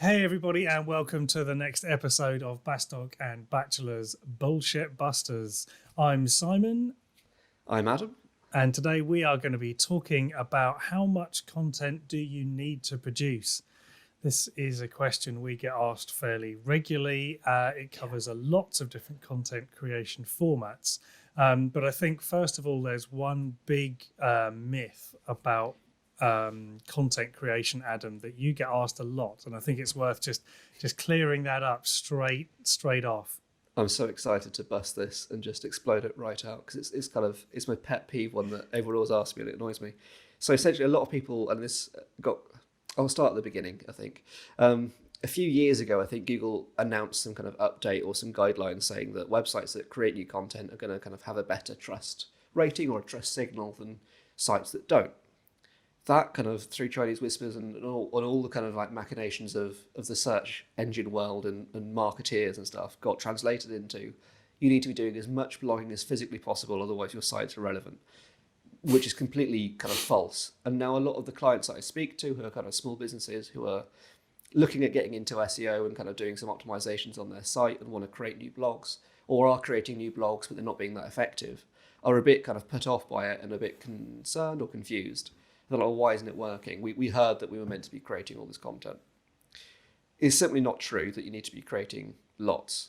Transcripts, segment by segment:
Hey everybody, and welcome to the next episode of Bastock and Bachelor's Bullshit Busters. I'm Simon, I'm Adam. and today we are going to be talking about how much content do you need to produce. This is a question we get asked fairly regularly. It covers a lots of different content creation formats. But I think, first of all, there's one big myth about content creation, Adam, that you get asked a lot. And I think it's worth just clearing that up straight off. I'm so excited to bust this and just explode it right out because it's my pet peeve, one that everyone always asks me and it annoys me. So essentially, a lot of people, and this got, I'll start at the beginning. I think a few years ago, I think Google announced some kind of update or some guidelines saying that websites that create new content are going to kind of have a better trust rating or a trust signal than sites that don't. That kind of, through Chinese whispers and all the kind of like machinations of the search engine world and marketeers and stuff, got translated into you need to be doing as much blogging as physically possible, otherwise your site's irrelevant, which is completely kind of false. And now a lot of the clients that I speak to, who are kind of small businesses who are looking at getting into SEO and kind of doing some optimizations on their site and want to create new blogs, or are creating new blogs but they're not being that effective, are a bit kind of put off by it and a bit concerned or confused. They're like, oh, why isn't it working? We heard that we were meant to be creating all this content. It's simply not true that you need to be creating lots.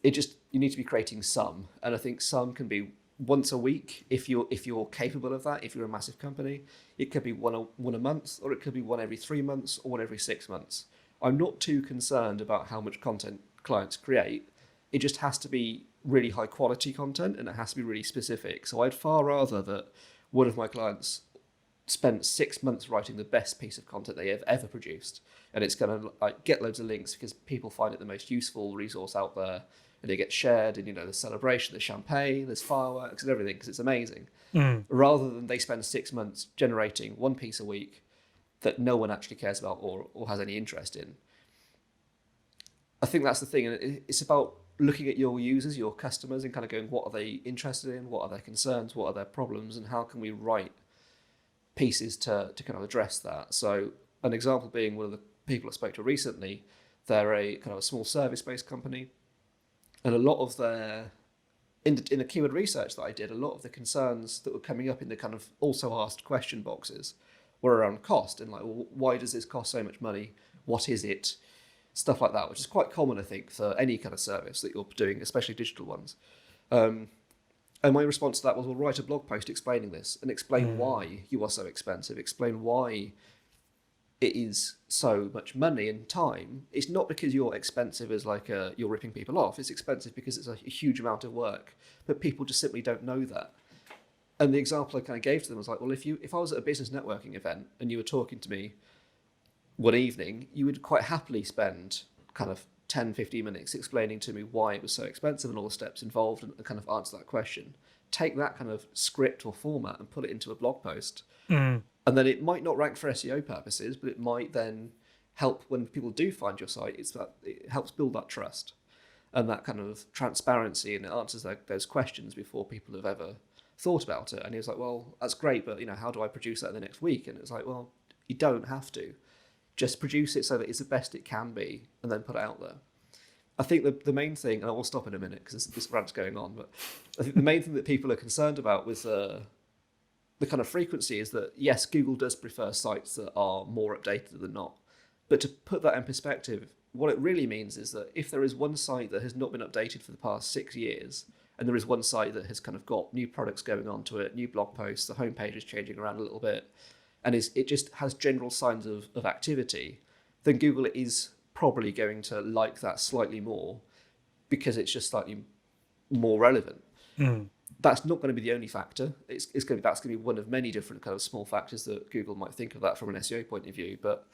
You need to be creating some, and I think some can be once a week if you're capable of that. If you're a massive company, it could be one a month, or it could be one every 3 months, or one every 6 months. I'm not too concerned about how much content clients create. It just has to be really high quality content, and it has to be really specific. So I'd far rather that one of my clients spent 6 months writing the best piece of content they have ever produced, and it's going to like get loads of links because people find it the most useful resource out there, and it gets shared, and there's celebration, there's champagne, there's fireworks and everything because it's amazing, rather than they spend 6 months generating one piece a week that no one actually cares about or has any interest in. I think that's the thing, and it's about looking at your users, your customers, and kind of going, what are they interested in, what are their concerns, what are their problems, and how can we write pieces to kind of address that. So an example being one of the people I spoke to recently, they're a kind of a small service-based company, and a lot of their, in the keyword research that I did, a lot of the concerns that were coming up in the kind of also asked question boxes were around cost and like, well, why does this cost so much money? What is it? Stuff like that, which is quite common, I think, for any kind of service that you're doing, especially digital ones. And my response to that was, well, write a blog post explaining this and explain why you are so expensive. Explain why it is so much money and time. It's not because you're expensive as like you're ripping people off. It's expensive because it's a huge amount of work, but people just simply don't know that. And the example I kind of gave to them was like, well, if I was at a business networking event and you were talking to me one evening, you would quite happily spend kind of 10, 15 minutes explaining to me why it was so expensive and all the steps involved and kind of answer that question. Take that kind of script or format and put it into a blog post. And then it might not rank for SEO purposes, but it might then help when people do find your site. It helps build that trust and that kind of transparency, and it answers those questions before people have ever thought about it. And he was like, well, that's great, but how do I produce that in the next week? And it's like, well, you don't have to. Just produce it so that it's the best it can be and then put it out there. I think the main thing, and I will stop in a minute because this rant's going on, but I think the main thing that people are concerned about with the kind of frequency is that, yes, Google does prefer sites that are more updated than not. But to put that in perspective, what it really means is that if there is one site that has not been updated for the past 6 years, and there is one site that has kind of got new products going onto it, new blog posts, the homepage is changing around a little bit, and it just has general signs of activity, then Google is probably going to like that slightly more because it's just slightly more relevant. That's not going to be the only factor. That's going to be one of many different kind of small factors that Google might think of that from an SEO point of view. But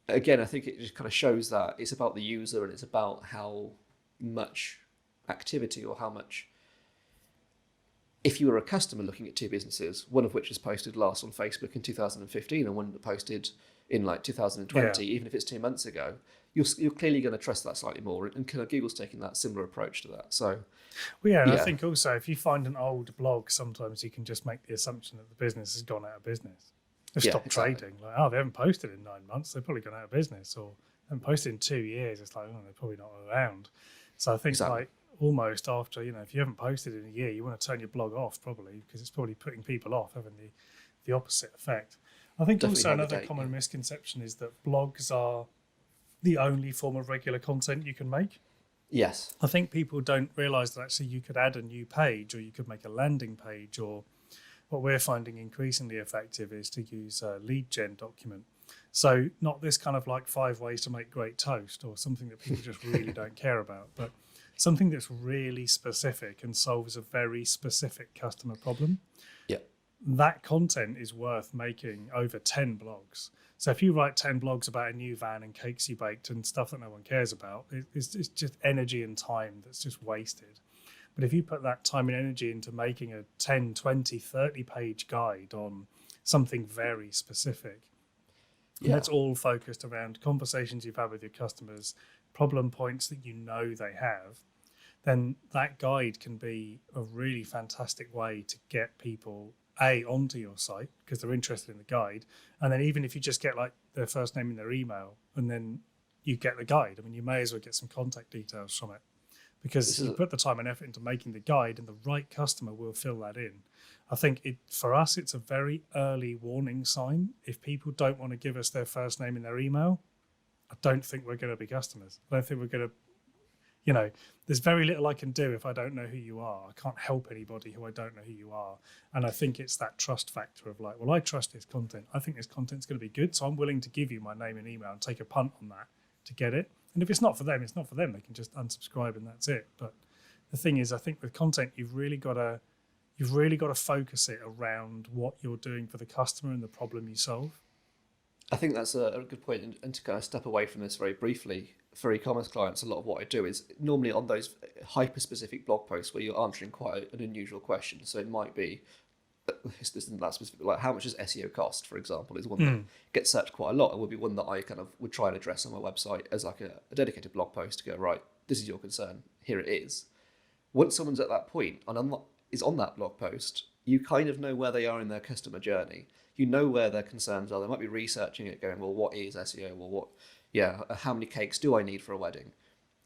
again, I think it just kind of shows that it's about the user and it's about how much activity or how much. If you were a customer looking at two businesses, one of which was posted last on Facebook in 2015 and one that posted in like 2020, even if it's 2 months ago, you're clearly going to trust that slightly more. And kind of Google's taking that similar approach to that. So, And I think also if you find an old blog, sometimes you can just make the assumption that the business has gone out of business. They've Yeah, stopped exactly. trading. Like, oh, they haven't posted in 9 months. They've probably gone out of business, or they haven't posted in 2 years. It's like, oh, they're probably not around. So I think Exactly. like almost after, if you haven't posted in a year, you want to turn your blog off probably because it's probably putting people off, having the opposite effect. I think Definitely also hang a another date. common Yeah. misconception is that blogs are the only form of regular content you can make. Yes. I think people don't realize that actually you could add a new page or you could make a landing page, or what we're finding increasingly effective is to use a lead gen document. So not this kind of like 5 ways to make great toast or something that people just really don't care about, but something that's really specific and solves a very specific customer problem. Yeah. That content is worth making over 10 blogs. So if you write 10 blogs about a new van and cakes you baked and stuff that no one cares about, it's just energy and time that's just wasted. But if you put that time and energy into making a 10, 20, 30 page guide on something very specific, and Yeah. that's all focused around conversations you've had with your customers, problem points that you know they have, then that guide can be a really fantastic way to get people onto your site because they're interested in the guide. And then even if you just get like their first name and their email and then you get the guide, I mean, you may as well get some contact details from it This because is you put the time and effort into making the guide and the right customer will fill that in. I think for us, it's a very early warning sign. If people don't want to give us their first name and their email, I don't think we're going to be customers. I don't think we're going to, there's very little I can do if I don't know who you are. I can't help anybody who I don't know who you are. And I think it's that trust factor of like, well, I trust this content. I think this content's going to be good. So I'm willing to give you my name and email and take a punt on that to get it. And if it's not for them, it's not for them. They can just unsubscribe and that's it. But the thing is, I think with content, you've really got to focus it around what you're doing for the customer and the problem you solve. I think that's a good point. And to kind of step away from this very briefly, for e-commerce clients, a lot of what I do is normally on those hyper-specific blog posts where you're answering quite an unusual question. So it might be, this isn't that specific, like how much does SEO cost, for example, is one that gets searched quite a lot and would be one that I kind of would try and address on my website as like a dedicated blog post to go, right, this is your concern, here it is. Once someone's at that point and is on that blog post, you kind of know where they are in their customer journey. You know where their concerns are. They might be researching it, going, well, what is SEO? Well, how many cakes do I need for a wedding?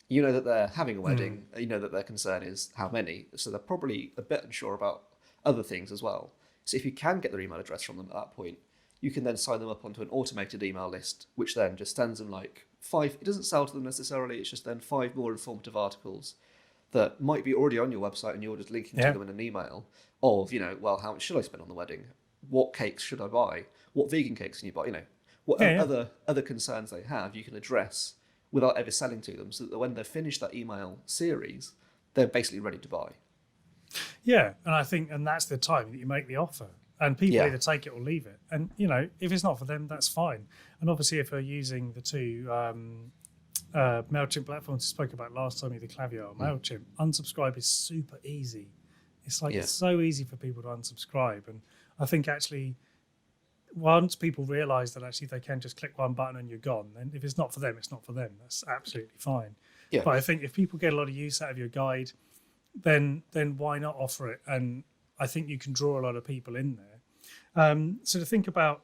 You know that they're having a wedding. You know that their concern is how many. So they're probably a bit unsure about other things as well. So if you can get their email address from them at that point, you can then sign them up onto an automated email list, which then just sends them like 5. It doesn't sell to them necessarily. It's just then 5 more informative articles that might be already on your website and you're just linking to them in an email of, well, how much should I spend on the wedding? What cakes should I buy? What vegan cakes can you buy? What other concerns they have, you can address without ever selling to them, so that when they finish that email series, they're basically ready to buy. Yeah, and I think, and that's the time that you make the offer, and people either take it or leave it. And if it's not for them, that's fine. And obviously, if they're using the two Mailchimp platforms we spoke about last time, either Klaviyo or Mailchimp, unsubscribe is super easy. It's like it's so easy for people to unsubscribe, and I think actually, once people realise that actually they can just click one button and you're gone, then if it's not for them, it's not for them. That's absolutely fine. Yeah. But I think if people get a lot of use out of your guide, then why not offer it? And I think you can draw a lot of people in there. So to think about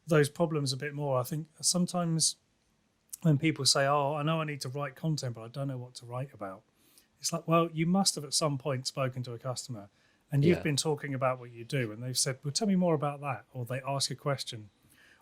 those problems a bit more, I think sometimes when people say, oh, I know I need to write content, but I don't know what to write about. It's like, well, you must have at some point spoken to a customer and you've been talking about what you do and they've said, well, tell me more about that. Or they ask a question.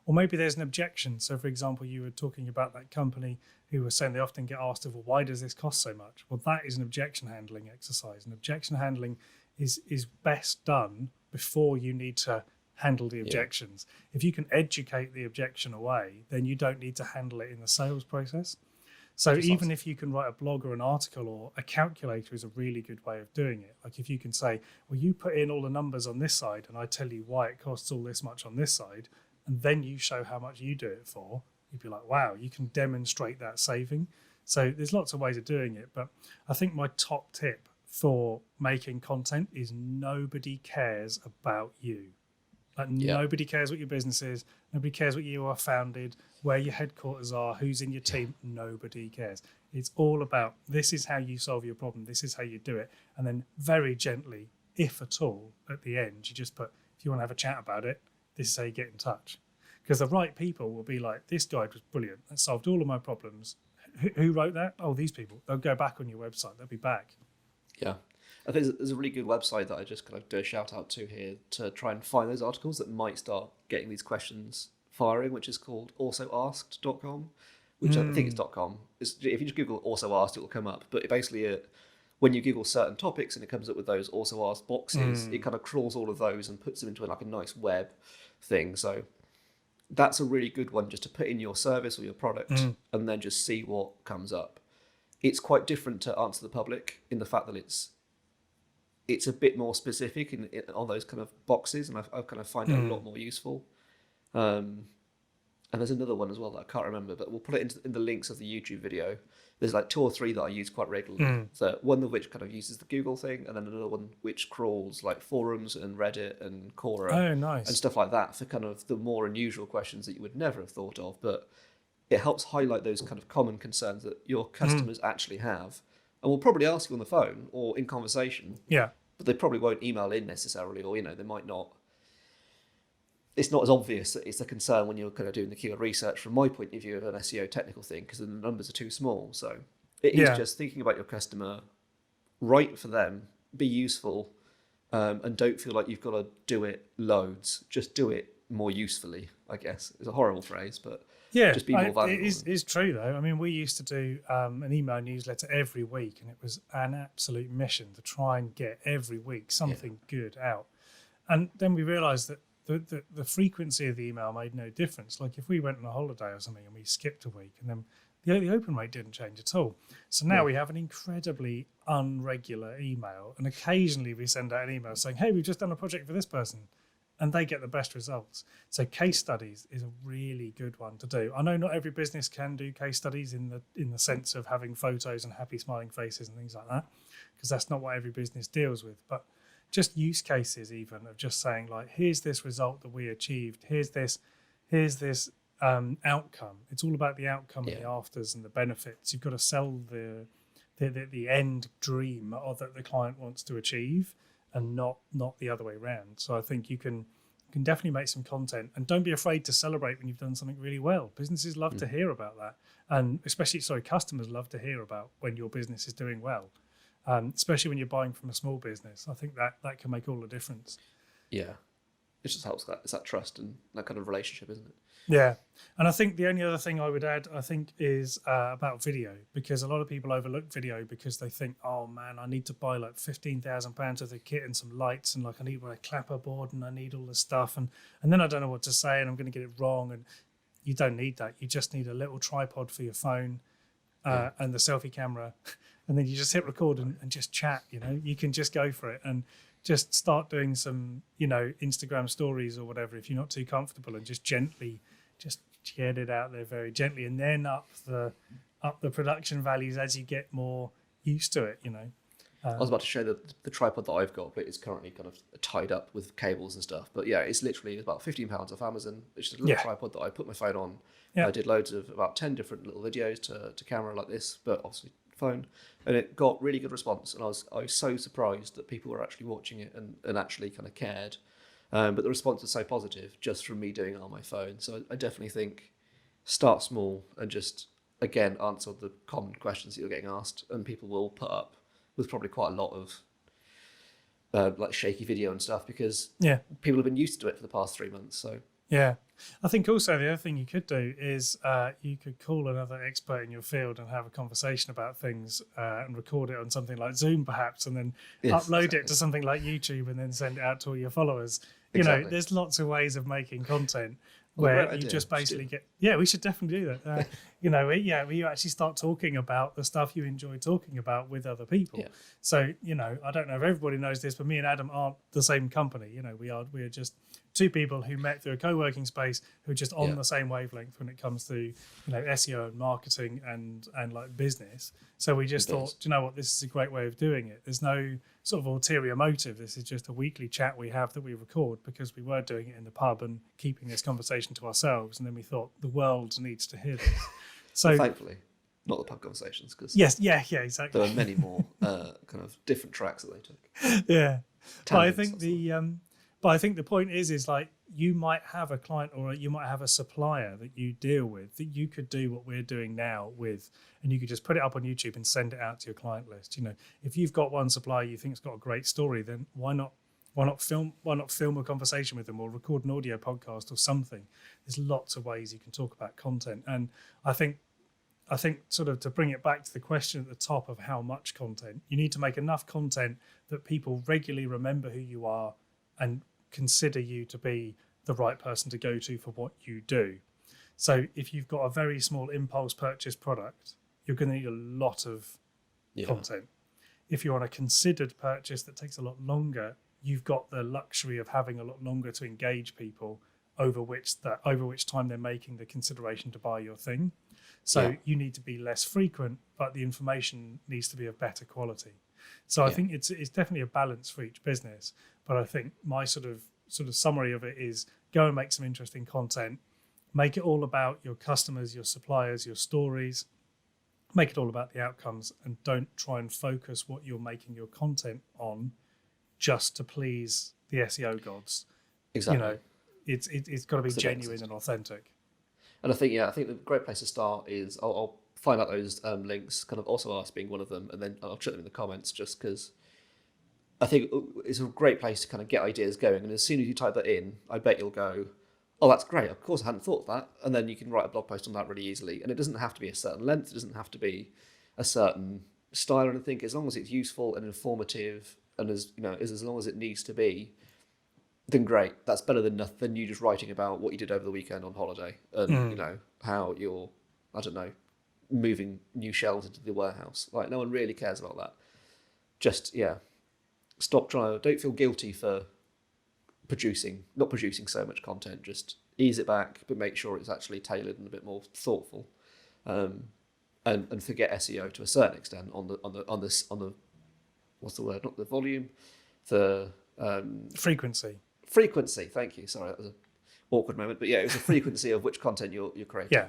Or maybe there's an objection. So, for example, you were talking about that company who were saying they often get asked, well, why does this cost so much? Well, that is an objection handling exercise. And objection handling is best done before you need to handle the objections. If you can educate the objection away, then you don't need to handle it in the sales process. So even if you can write a blog or an article or a calculator is a really good way of doing it. Like if you can say, well, you put in all the numbers on this side and I tell you why it costs all this much on this side, and then you show how much you do it for, you'd be like, wow, you can demonstrate that saving. So there's lots of ways of doing it. But I think my top tip for making content is nobody cares about you. Nobody cares what your business is. Nobody cares what you are founded, where your headquarters are, who's in your team. Nobody cares. It's all about this is how you solve your problem. This is how you do it. And then very gently, if at all, at the end, you just put, if you want to have a chat about it, this is how you get in touch. because the right people will be like, this guide was brilliant. That solved all of my problems. Who wrote that? Oh, these people. They'll go back on your website. They'll be back. Yeah. I think there's a really good website that I just kind of do a shout out to here to try and find those articles that might start getting these questions firing, which is called alsoasked.com, which I think it's .com. If you just Google also asked, it will come up. But when you Google certain topics and it comes up with those also asked boxes, it kind of crawls all of those and puts them into like a nice web thing. So that's a really good one just to put in your service or your product and then just see what comes up. It's quite different to Answer the Public in the fact that it's a bit more specific on those kind of boxes, and I kind of find it a lot more useful. And there's another one as well that I can't remember, but we'll put it in the links of the YouTube video. There's like 2 or 3 that I use quite regularly. So one of which kind of uses the Google thing, and then another one which crawls like forums and Reddit and Quora and stuff like that for kind of the more unusual questions that you would never have thought of. But it helps highlight those kind of common concerns that your customers actually have, and will probably ask you on the phone or in conversation. Yeah. But they probably won't email in necessarily, or they might not. It's not as obvious that it's a concern when you're kind of doing the keyword research from my point of view of an SEO technical thing, because the numbers are too small. So it is just thinking about your customer, right for them, be useful, and don't feel like you've got to do it loads. Just do it more usefully, I guess. It's a horrible phrase, but just be more valuable. It is true, though. I mean, we used to do an email newsletter every week, and it was an absolute mission to try and get every week something good out. And then we realised that the frequency of the email made no difference. Like if we went on a holiday or something and we skipped a week, and then the open rate didn't change at all. So now we have an incredibly unregular email, and occasionally we send out an email saying, hey, we've just done a project for this person, and they get the best results. So case studies is a really good one to do. I know not every business can do case studies in the sense of having photos and happy smiling faces and things like that, because that's not what every business deals with. But just use cases even of just saying like, here's this result that we achieved. Here's this outcome. It's all about the outcome and the afters and the benefits. You've got to sell the end dream that the client wants to achieve, and not the other way around. So I think you can definitely make some content, and don't be afraid to celebrate when you've done something really well. Businesses love to hear about that, and customers love to hear about when your business is doing well, especially when you're buying from a small business. I think that can make all the difference. Yeah, it just helps it's that trust and that kind of relationship, isn't it? Yeah. And I think the only other thing I would add, is about video, because a lot of people overlook video because they think, oh man, I need to buy like £15,000 of the kit and some lights, and like I need a clapper board and I need all this stuff, and then I don't know what to say and I'm going to get it wrong. And you don't need that. You just need a little tripod for your phone and the selfie camera, and then you just hit record and just chat. You can just go for it and just start doing some, Instagram stories or whatever if you're not too comfortable, and just gently just get it out there very gently, and then up the production values as you get more used to it. I was about to show the tripod that I've got, but it's currently kind of tied up with cables and stuff. But yeah, it's literally about £15 off Amazon. It's just a little tripod that I put my phone on. Yeah. I did loads of about 10 different little videos to camera like this, but obviously phone, and it got really good response. And I was so surprised that people were actually watching it and actually kind of cared. But the response was so positive just from me doing it on my phone. So I definitely think start small and just, again, answer the common questions that you're getting asked, and people will put up with probably quite a lot of like shaky video and stuff, because people have been used to it for the past 3 months. So yeah, I think also the other thing you could do is you could call another expert in your field and have a conversation about things and record it on something like Zoom perhaps, and then upload it to something like YouTube and then send it out to all your followers. There's lots of ways of making content where you just basically we should definitely do that. Where you actually start talking about the stuff you enjoy talking about with other people. Yeah. So, I don't know if everybody knows this, but me and Adam aren't the same company. We are just two people who met through a co-working space who are just on the same wavelength when it comes to, SEO and marketing and like business. So we just thought, do you know what, this is a great way of doing it. There's no sort of ulterior motive. This is just a weekly chat we have that we record because we were doing it in the pub and keeping this conversation to ourselves. And then we thought the world needs to hear this. So thankfully, not the pub conversations, because exactly. There are many more kind of different tracks that they took. Yeah, Tangents, but I think the point is like you might have a client or you might have a supplier that you deal with that you could do what we're doing now with, and you could just put it up on YouTube and send it out to your client list. If you've got one supplier you think's got a great story, then why not film a conversation with them or record an audio podcast or something. There's lots of ways you can talk about content. And I think sort of to bring it back to the question at the top of how much content, you need to make enough content that people regularly remember who you are and consider you to be the right person to go to for what you do. So if you've got a very small impulse purchase product, you're going to need a lot of content. If you're on a considered purchase that takes a lot longer, you've got the luxury of having a lot longer to engage people over which time they're making the consideration to buy your thing. So you need to be less frequent, but the information needs to be of better quality. So I think it's definitely a balance for each business. But I think my sort of summary of it is go and make some interesting content, make it all about your customers, your suppliers, your stories, make it all about the outcomes, and don't try and focus what you're making your content on just to please the SEO gods. Exactly. It's got to be genuine and authentic. And I think the great place to start is I'll find out those links, kind of also us being one of them, and then I'll check them in the comments just because I think it's a great place to kind of get ideas going. And as soon as you type that in, I bet you'll go, oh, that's great. Of course, I hadn't thought of that. And then you can write a blog post on that really easily. And it doesn't have to be a certain length. It doesn't have to be a certain style or anything. As long as it's useful and informative and as long as it needs to be, then great. That's better than you just writing about what you did over the weekend on holiday and how you're, I don't know, moving new shelves into the warehouse. Like, no one really cares about that. Just stop trying. Don't feel guilty for not producing so much content. Just ease it back, but make sure it's actually tailored and a bit more thoughtful, and forget SEO to a certain extent on the what's the word? Not the volume, the frequency. Frequency, thank you. Sorry, that was an awkward moment, but it was the frequency of which content you're creating.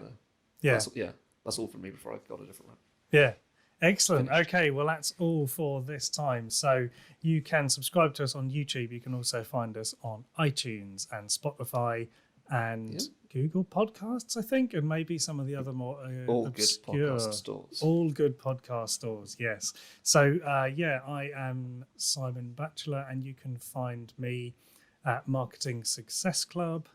That's all from me before I got a different one. Yeah, excellent. Okay, well that's all for this time. So you can subscribe to us on YouTube. You can also find us on iTunes and Spotify and Google Podcasts, I think, and maybe some of the other more all obscure, good podcast stores. All good podcast stores, yes. So I am Simon Batchelor, and you can find me at Marketing Success Club.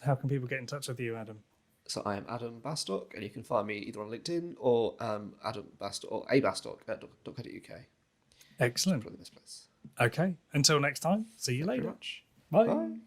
How can people get in touch with you, Adam? So I am Adam Bastock, and you can find me either on LinkedIn or Adam Bastock or abastock at .co.uk. Excellent. Probably this place. Okay. Until next time. See you Thank later. you very much. Bye. Bye.